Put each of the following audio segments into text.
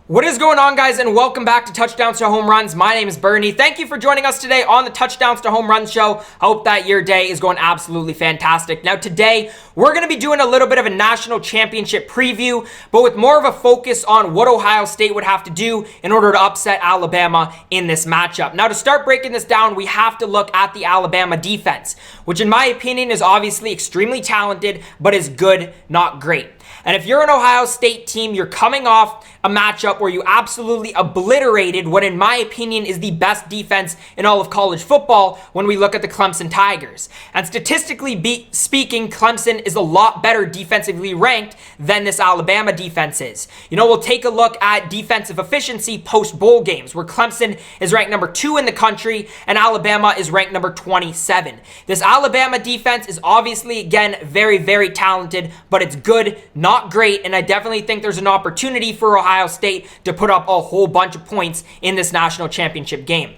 What is going on, guys, and welcome back to Touchdowns to Home Runs. My name is Bernie. Thank you for joining us today on the Touchdowns to Home Runs show. Hope that your day is going absolutely fantastic. Now, today, we're going to be doing a little bit of a national championship preview, but with more of a focus on what Ohio State would have to do in order to upset Alabama in this matchup. Now, to start breaking this down, we have to look at the Alabama defense, which in my opinion is obviously extremely talented, but is good, not great. And if you're an Ohio State team, you're coming off a matchup where you absolutely obliterated what, in my opinion, is the best defense in all of college football when we look at the Clemson Tigers. And statistically speaking, Clemson is a lot better defensively ranked than this Alabama defense is. We'll take a look at defensive efficiency post-bowl games, where Clemson is ranked number 2 in the country and Alabama is ranked number 27. This Alabama defense is obviously, again, very, very talented, but it's good, not great, and I definitely think there's an opportunity for Ohio State to put up a whole bunch of points in this national championship game.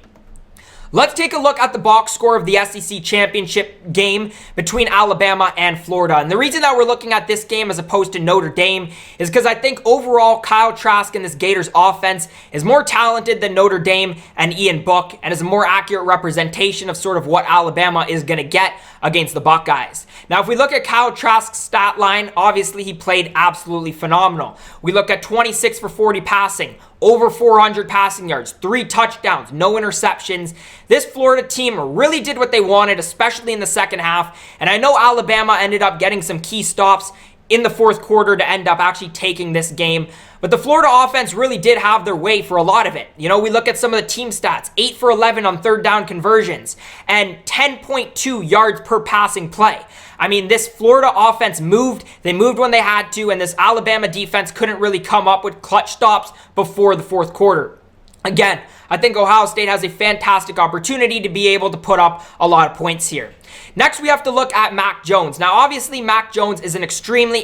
Let's take a look at the box score of the SEC championship game between Alabama and Florida. And the reason that we're looking at this game as opposed to Notre Dame is because I think overall Kyle Trask and this Gators offense is more talented than Notre Dame and Ian Book, and is a more accurate representation of sort of what Alabama is going to get against the Buckeyes. Now, if we look at Kyle Trask's stat line, obviously he played absolutely phenomenal. We look at 26 for 40 passing, over 400 passing yards, 3 touchdowns, no interceptions. This Florida team really did what they wanted, especially in the second half. And I know Alabama ended up getting some key stops in the fourth quarter to end up actually taking this game. But the Florida offense really did have their way for a lot of it. We look at some of the team stats, 8 for 11 on third down conversions and 10.2 yards per passing play. I mean, this Florida offense moved. They moved when they had to, and this Alabama defense couldn't really come up with clutch stops before the fourth quarter. Again, I think Ohio State has a fantastic opportunity to be able to put up a lot of points here. Next, we have to look at Mac Jones. Now, obviously, Mac Jones is an extremely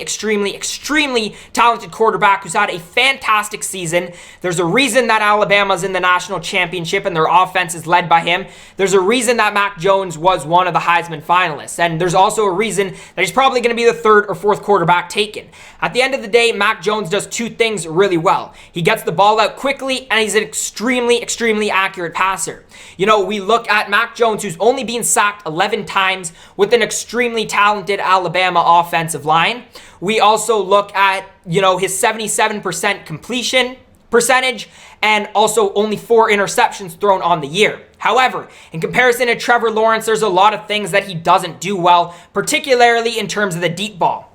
talented quarterback who's had a fantastic season. There's a reason that Alabama's in the national championship and their offense is led by him. There's a reason that Mac Jones was one of the Heisman finalists. And there's also a reason that he's probably going to be the third or fourth quarterback taken. At the end of the day, Mac Jones does 2 things really well. He gets the ball out quickly, and he's an extremely accurate passer. We look at Mac Jones, who's only been sacked 11 times with an extremely talented Alabama offensive line. We also look at, his 77% completion percentage and also only 4 interceptions thrown on the year. However, in comparison to Trevor Lawrence, there's a lot of things that he doesn't do well, particularly in terms of the deep ball.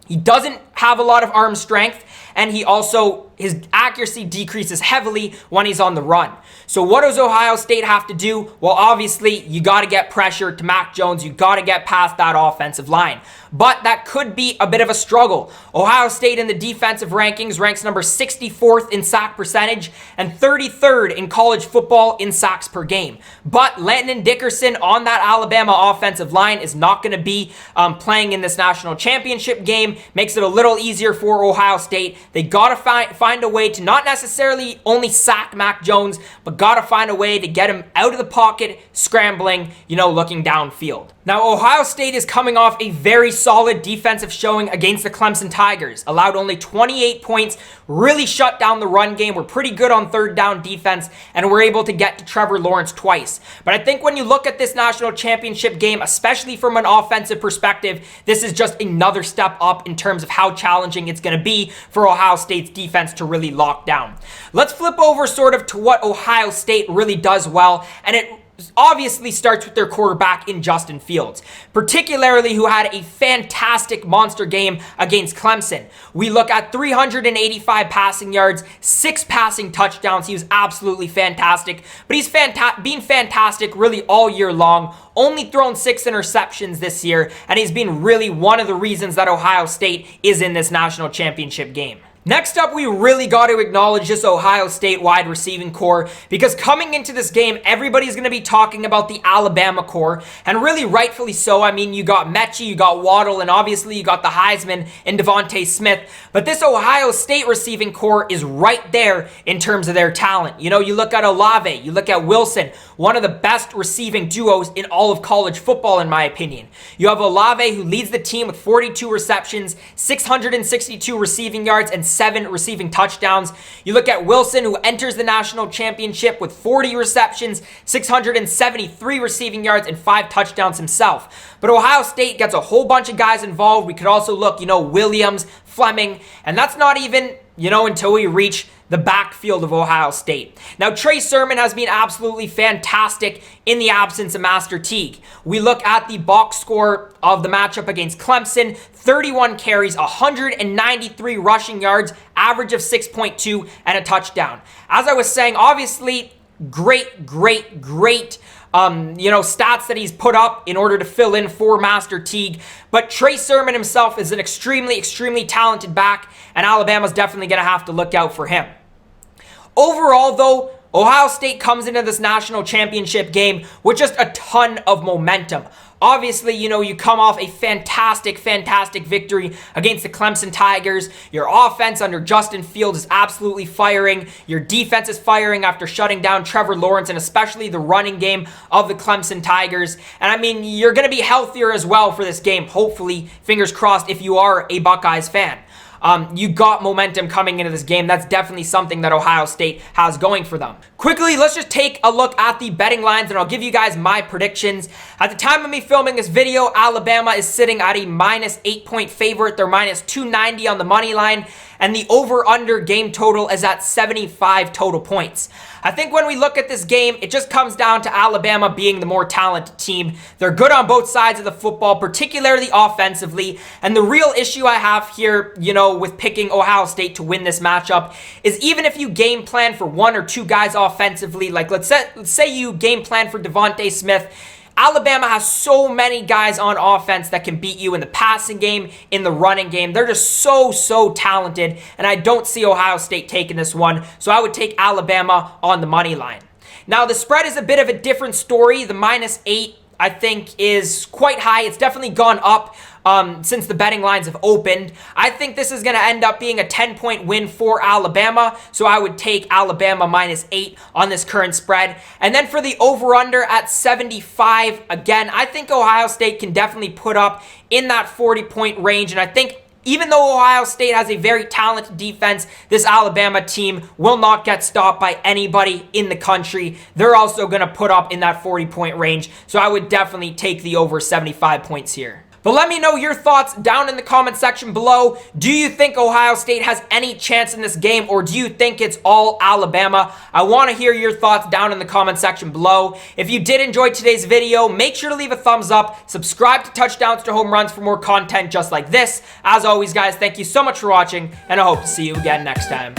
He doesn't have a lot of arm strength, and his accuracy decreases heavily when he's on the run. So what does Ohio State have to do? Well, obviously, you got to get pressure to Mac Jones. You got to get past that offensive line. But that could be a bit of a struggle. Ohio State in the defensive rankings ranks number 64th in sack percentage and 33rd in college football in sacks per game. But Landon Dickerson on that Alabama offensive line is not going to be playing in this national championship game. Makes it a little easier for Ohio State. They got to find a way to not necessarily only sack Mac Jones, but got to find a way to get him out of the pocket, scrambling, looking downfield. Now, Ohio State is coming off a very solid defensive showing against the Clemson Tigers. Allowed only 28 points, really shut down the run game. We're pretty good on third down defense, and we're able to get to Trevor Lawrence twice. But I think when you look at this national championship game, especially from an offensive perspective, this is just another step up in terms of how challenging it's going to be for Ohio State's defense to really lock down. Let's flip over sort of to what Ohio State really does well, and it obviously starts with their quarterback in Justin Fields, particularly who had a fantastic monster game against Clemson. We look at 385 passing yards, 6 passing touchdowns. He was absolutely fantastic, but he's been fantastic really all year long. Only thrown 6 interceptions this year, and he's been really one of the reasons that Ohio State is in this national championship game. Next up, we really got to acknowledge this Ohio State wide receiving core, because coming into this game, everybody's going to be talking about the Alabama core, and really rightfully so. I mean, you got Metchie, you got Waddle, and obviously you got the Heisman and DeVonta Smith, but this Ohio State receiving core is right there in terms of their talent. You look at Olave, you look at Wilson, one of the best receiving duos in all of college football, in my opinion. You have Olave, who leads the team with 42 receptions, 662 receiving yards, and 7 receiving touchdowns. You look at Wilson, who enters the national championship with 40 receptions, 673 receiving yards, and 5 touchdowns himself. But Ohio State gets a whole bunch of guys involved. We could also look, Williams, Fleming, and that's not even, until we reach the backfield of Ohio State. Now, Trey Sermon has been absolutely fantastic in the absence of Master Teague. We look at the box score of the matchup against Clemson: 31 carries, 193 rushing yards, average of 6.2, and a touchdown. As I was saying, obviously, great stats that he's put up in order to fill in for Master Teague. But Trey Sermon himself is an extremely talented back, and Alabama's definitely going to have to look out for him. Overall, though, Ohio State comes into this national championship game with just a ton of momentum. Obviously, you come off a fantastic victory against the Clemson Tigers. Your offense under Justin Fields is absolutely firing. Your defense is firing after shutting down Trevor Lawrence, and especially the running game of the Clemson Tigers. And you're going to be healthier as well for this game, hopefully, fingers crossed, if you are a Buckeyes fan. You got momentum coming into this game. That's definitely something that Ohio State has going for them. Quickly, let's just take a look at the betting lines, and I'll give you guys my predictions. At the time of me filming this video, Alabama is sitting at a minus 8-point favorite. They're minus 290 on the money line, and the over-under game total is at 75 total points. I think when we look at this game, it just comes down to Alabama being the more talented team. They're good on both sides of the football, particularly offensively. And the real issue I have here, with picking Ohio State to win this matchup is even if you game plan for 1 or 2 guys offensively, like let's say you game plan for DeVonta Smith, Alabama has so many guys on offense that can beat you in the passing game, in the running game. They're just so talented, and I don't see Ohio State taking this one, so I would take Alabama on the money line. Now, the spread is a bit of a different story. The minus 8, I think, is quite high. It's definitely gone up since the betting lines have opened. I think this is going to end up being a 10-point win for Alabama, so I would take Alabama minus 8 on this current spread. And then for the over-under at 75, again, I think Ohio State can definitely put up in that 40-point range, and I think even though Ohio State has a very talented defense, this Alabama team will not get stopped by anybody in the country. They're also going to put up in that 40-point range, so I would definitely take the over 75 points here. But let me know your thoughts down in the comment section below. Do you think Ohio State has any chance in this game, or do you think it's all Alabama? I want to hear your thoughts down in the comment section below. If you did enjoy today's video, make sure to leave a thumbs up, subscribe to Touchdowns to Home Runs for more content just like this. As always, guys, thank you so much for watching, and I hope to see you again next time.